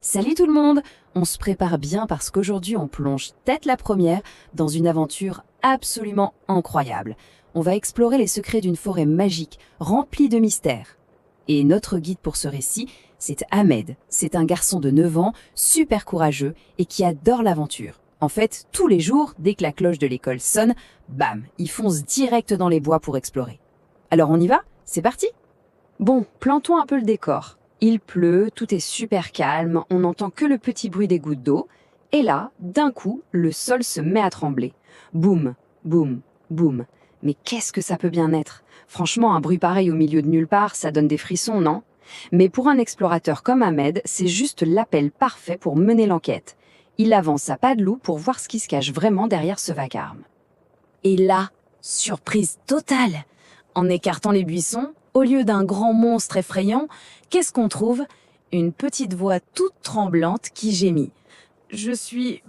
Salut tout le monde! On se prépare bien parce qu'aujourd'hui on plonge tête la première dans une aventure absolument incroyable. On va explorer les secrets d'une forêt magique remplie de mystères. Et notre guide pour ce récit, c'est Ahmed. C'est un garçon de 9 ans, super courageux et qui adore l'aventure. En fait, tous les jours, dès que la cloche de l'école sonne, bam, il fonce direct dans les bois pour explorer. Alors on y va? C'est parti! Bon, plantons un peu le décor. Il pleut, tout est super calme, on n'entend que le petit bruit des gouttes d'eau. Et là, d'un coup, le sol se met à trembler. Boum, boum, boum. Mais qu'est-ce que ça peut bien être? Franchement, un bruit pareil au milieu de nulle part, ça donne des frissons, non? Mais pour un explorateur comme Ahmed, c'est juste l'appel parfait pour mener l'enquête. Il avance à pas de loup pour voir ce qui se cache vraiment derrière ce vacarme. Et là, surprise totale! En écartant les buissons, au lieu d'un grand monstre effrayant, qu'est-ce qu'on trouve? Une petite voix toute tremblante qui gémit. « Je suis...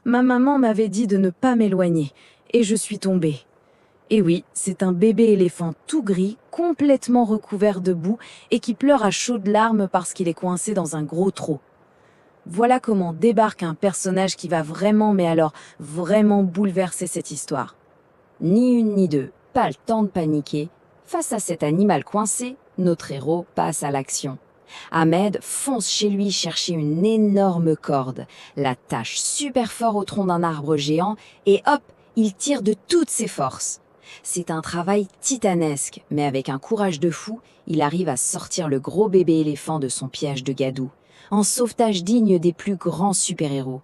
ma maman m'avait dit de ne pas m'éloigner, et je suis tombée. » Et oui, c'est un bébé éléphant tout gris, complètement recouvert de boue, et qui pleure à chaudes larmes parce qu'il est coincé dans un gros trou. Voilà comment débarque un personnage qui va vraiment, mais alors vraiment bouleverser cette histoire. Ni une ni deux, pas le temps de paniquer. Face à cet animal coincé, notre héros passe à l'action. Ahmed fonce chez lui chercher une énorme corde, l'attache super fort au tronc d'un arbre géant et hop, il tire de toutes ses forces. C'est un travail titanesque, mais avec un courage de fou, il arrive à sortir le gros bébé éléphant de son piège de gadou, en sauvetage digne des plus grands super-héros.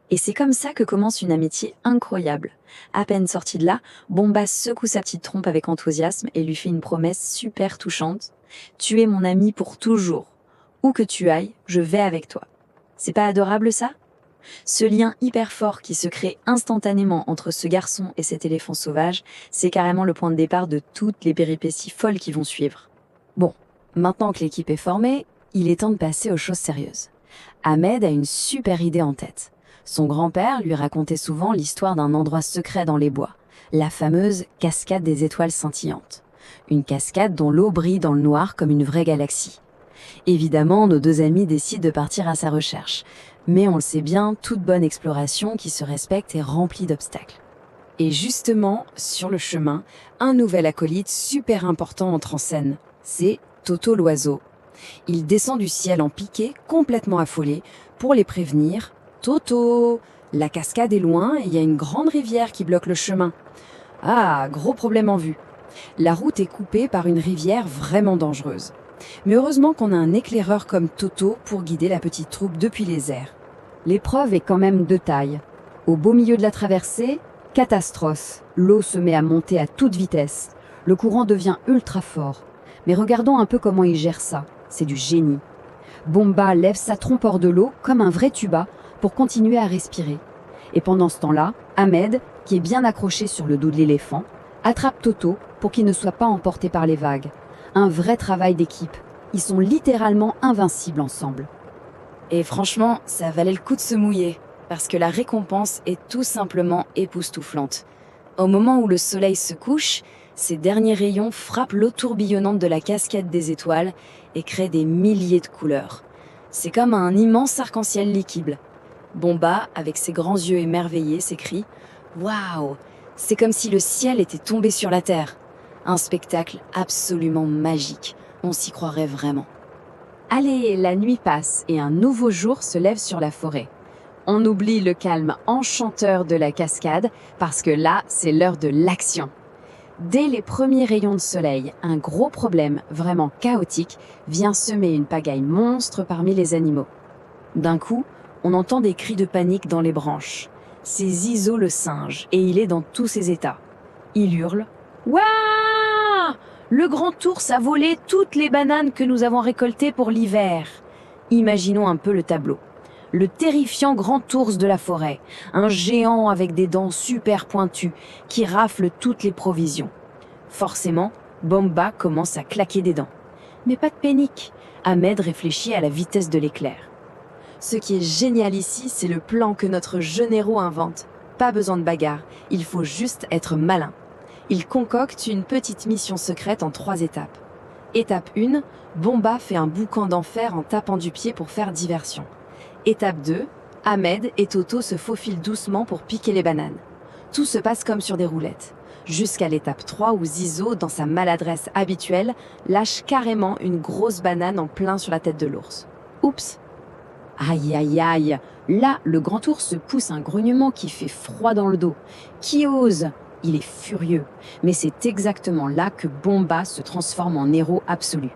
Et c'est comme ça que commence une amitié incroyable. À peine sorti de là, Bomba secoue sa petite trompe avec enthousiasme et lui fait une promesse super touchante. « Tu es mon ami pour toujours. Où que tu ailles, je vais avec toi. » C'est pas adorable ça? Ce lien hyper fort qui se crée instantanément entre ce garçon et cet éléphant sauvage, c'est carrément le point de départ de toutes les péripéties folles qui vont suivre. Bon, maintenant que l'équipe est formée, il est temps de passer aux choses sérieuses. Ahmed a une super idée en tête. Son grand-père lui racontait souvent l'histoire d'un endroit secret dans les bois, la fameuse cascade des étoiles scintillantes. Une cascade dont l'eau brille dans le noir comme une vraie galaxie. Évidemment, nos deux amis décident de partir à sa recherche. Mais on le sait bien, toute bonne exploration qui se respecte est remplie d'obstacles. Et justement, sur le chemin, un nouvel acolyte super important entre en scène. C'est Toto l'oiseau. Il descend du ciel en piqué, complètement affolé, pour les prévenir. « Toto, la cascade est loin et il y a une grande rivière qui bloque le chemin. » Ah, gros problème en vue. La route est coupée par une rivière vraiment dangereuse. Mais heureusement qu'on a un éclaireur comme Toto pour guider la petite troupe depuis les airs. L'épreuve est quand même de taille. Au beau milieu de la traversée, catastrophe. L'eau se met à monter à toute vitesse. Le courant devient ultra fort. Mais regardons un peu comment il gère ça. C'est du génie. Bomba lève sa trompe hors de l'eau comme un vrai tuba pour continuer à respirer. Et pendant ce temps-là, Ahmed, qui est bien accroché sur le dos de l'éléphant, attrape Toto pour qu'il ne soit pas emporté par les vagues. Un vrai travail d'équipe. Ils sont littéralement invincibles ensemble. Et franchement, ça valait le coup de se mouiller, parce que la récompense est tout simplement époustouflante. Au moment où le soleil se couche, ses derniers rayons frappent l'eau tourbillonnante de la cascade des étoiles et créent des milliers de couleurs. C'est comme un immense arc-en-ciel liquide. Bomba, avec ses grands yeux émerveillés, s'écrie « Waouh ! C'est comme si le ciel était tombé sur la terre. » Un spectacle absolument magique. On s'y croirait vraiment. Allez, la nuit passe et un nouveau jour se lève sur la forêt. On oublie le calme enchanteur de la cascade parce que là, c'est l'heure de l'action. Dès les premiers rayons de soleil, un gros problème, vraiment chaotique, vient semer une pagaille monstre parmi les animaux. D'un coup, on entend des cris de panique dans les branches. C'est Zizo le singe, et il est dans tous ses états. Il hurle « Waouh! Le grand ours a volé toutes les bananes que nous avons récoltées pour l'hiver !» Imaginons un peu le tableau. Le terrifiant grand ours de la forêt, un géant avec des dents super pointues, qui rafle toutes les provisions. Forcément, Bomba commence à claquer des dents. Mais pas de panique, Ahmed réfléchit à la vitesse de l'éclair. Ce qui est génial ici, c'est le plan que notre jeune héros invente. Pas besoin de bagarre, il faut juste être malin. Il concocte une petite mission secrète en 3 étapes. Étape 1, Bomba fait un boucan d'enfer en tapant du pied pour faire diversion. Étape 2, Ahmed et Toto se faufilent doucement pour piquer les bananes. Tout se passe comme sur des roulettes. Jusqu'à l'étape 3 où Zizo, dans sa maladresse habituelle, lâche carrément une grosse banane en plein sur la tête de l'ours. Oups! Aïe aïe aïe! Là, le grand ours se pousse un grognement qui fait froid dans le dos. Qui ose? Il est furieux. Mais c'est exactement là que Bomba se transforme en héros absolu.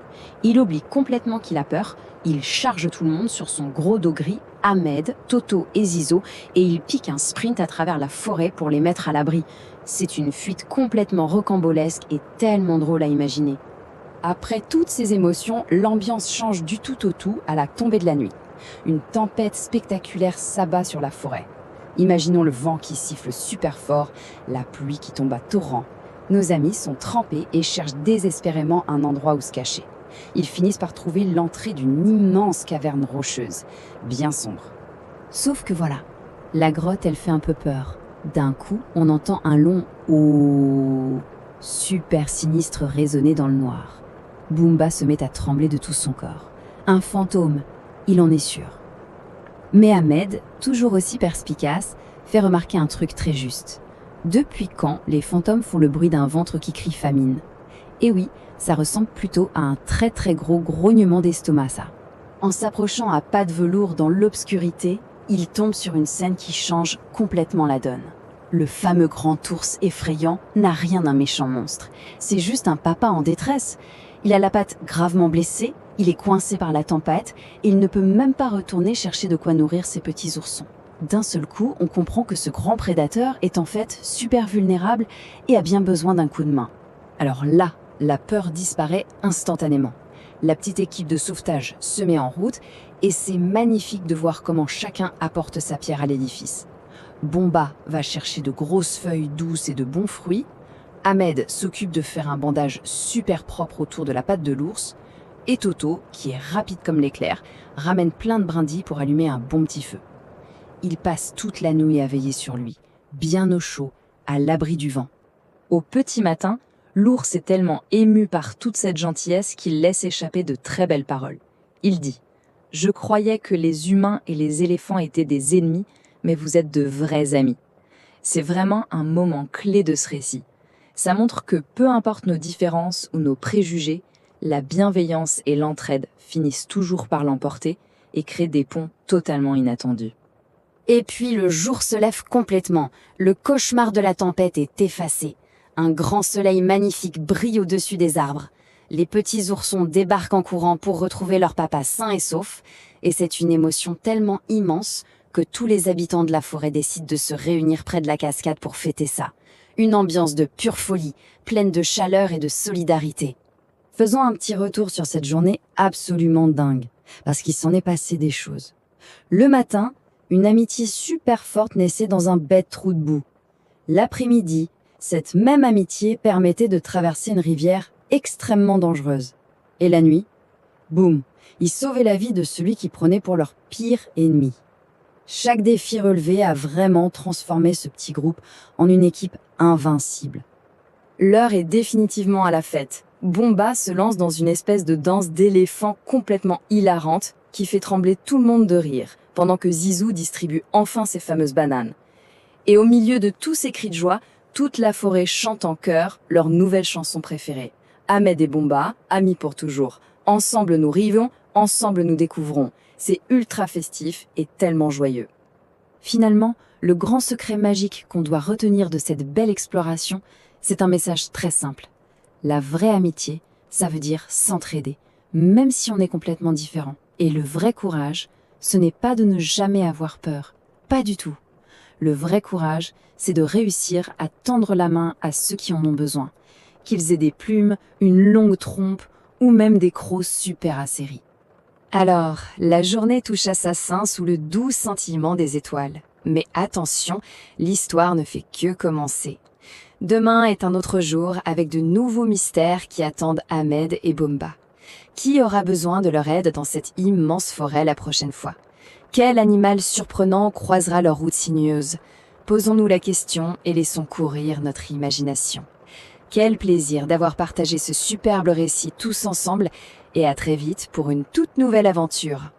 Il oublie complètement qu'il a peur, il charge tout le monde sur son gros dos gris, Ahmed, Toto et Zizo, et il pique un sprint à travers la forêt pour les mettre à l'abri. C'est une fuite complètement rocambolesque et tellement drôle à imaginer. Après toutes ces émotions, l'ambiance change du tout au tout à la tombée de la nuit. Une tempête spectaculaire s'abat sur la forêt. Imaginons le vent qui siffle super fort, la pluie qui tombe à torrents. Nos amis sont trempés et cherchent désespérément un endroit où se cacher. Ils finissent par trouver l'entrée d'une immense caverne rocheuse, bien sombre. Sauf que voilà, la grotte elle fait un peu peur. D'un coup, on entend un long « oh » super sinistre résonner dans le noir. Boomba se met à trembler de tout son corps. Un fantôme, il en est sûr. Mais Ahmed, toujours aussi perspicace, fait remarquer un truc très juste. Depuis quand les fantômes font le bruit d'un ventre qui crie famine? Et oui, ça ressemble plutôt à un très très gros grognement d'estomac, ça. En s'approchant à pas de velours dans l'obscurité, il tombe sur une scène qui change complètement la donne. Le fameux grand ours effrayant n'a rien d'un méchant monstre. C'est juste un papa en détresse. Il a la patte gravement blessée, il est coincé par la tempête et il ne peut même pas retourner chercher de quoi nourrir ses petits oursons. D'un seul coup, on comprend que ce grand prédateur est en fait super vulnérable et a bien besoin d'un coup de main. Alors là, la peur disparaît instantanément. La petite équipe de sauvetage se met en route et c'est magnifique de voir comment chacun apporte sa pierre à l'édifice. Bomba va chercher de grosses feuilles douces et de bons fruits. Ahmed s'occupe de faire un bandage super propre autour de la patte de l'ours. Et Toto, qui est rapide comme l'éclair, ramène plein de brindilles pour allumer un bon petit feu. Il passe toute la nuit à veiller sur lui, bien au chaud, à l'abri du vent. Au petit matin, l'ours est tellement ému par toute cette gentillesse qu'il laisse échapper de très belles paroles. Il dit « Je croyais que les humains et les éléphants étaient des ennemis, mais vous êtes de vrais amis. » C'est vraiment un moment clé de ce récit. Ça montre que peu importe nos différences ou nos préjugés, la bienveillance et l'entraide finissent toujours par l'emporter et créent des ponts totalement inattendus. Et puis le jour se lève complètement. Le cauchemar de la tempête est effacé. Un grand soleil magnifique brille au-dessus des arbres. Les petits oursons débarquent en courant pour retrouver leur papa sain et sauf. Et c'est une émotion tellement immense que tous les habitants de la forêt décident de se réunir près de la cascade pour fêter ça. Une ambiance de pure folie, pleine de chaleur et de solidarité. Faisons un petit retour sur cette journée absolument dingue, parce qu'il s'en est passé des choses. Le matin, une amitié super forte naissait dans un bête trou de boue. L'après-midi, cette même amitié permettait de traverser une rivière extrêmement dangereuse. Et la nuit, boum, ils sauvaient la vie de celui qui prenait pour leur pire ennemi. Chaque défi relevé a vraiment transformé ce petit groupe en une équipe invincible. L'heure est définitivement à la fête. Bomba se lance dans une espèce de danse d'éléphant complètement hilarante qui fait trembler tout le monde de rire, pendant que Zizou distribue enfin ses fameuses bananes. Et au milieu de tous ces cris de joie, toute la forêt chante en chœur leur nouvelle chanson préférée. Ahmed et Bomba, amis pour toujours. Ensemble nous rivons, ensemble nous découvrons. C'est ultra festif et tellement joyeux. Finalement, le grand secret magique qu'on doit retenir de cette belle exploration, c'est un message très simple. La vraie amitié, ça veut dire s'entraider, même si on est complètement différent. Et le vrai courage, ce n'est pas de ne jamais avoir peur, pas du tout. Le vrai courage, c'est de réussir à tendre la main à ceux qui en ont besoin, qu'ils aient des plumes, une longue trompe ou même des crocs super acéris. Alors, la journée touche à sa fin sous le doux scintillement des étoiles. Mais attention, l'histoire ne fait que commencer. Demain est un autre jour avec de nouveaux mystères qui attendent Ahmed et Bomba. Qui aura besoin de leur aide dans cette immense forêt la prochaine fois? Quel animal surprenant croisera leur route sinueuse? Posons-nous la question et laissons courir notre imagination. Quel plaisir d'avoir partagé ce superbe récit tous ensemble et à très vite pour une toute nouvelle aventure.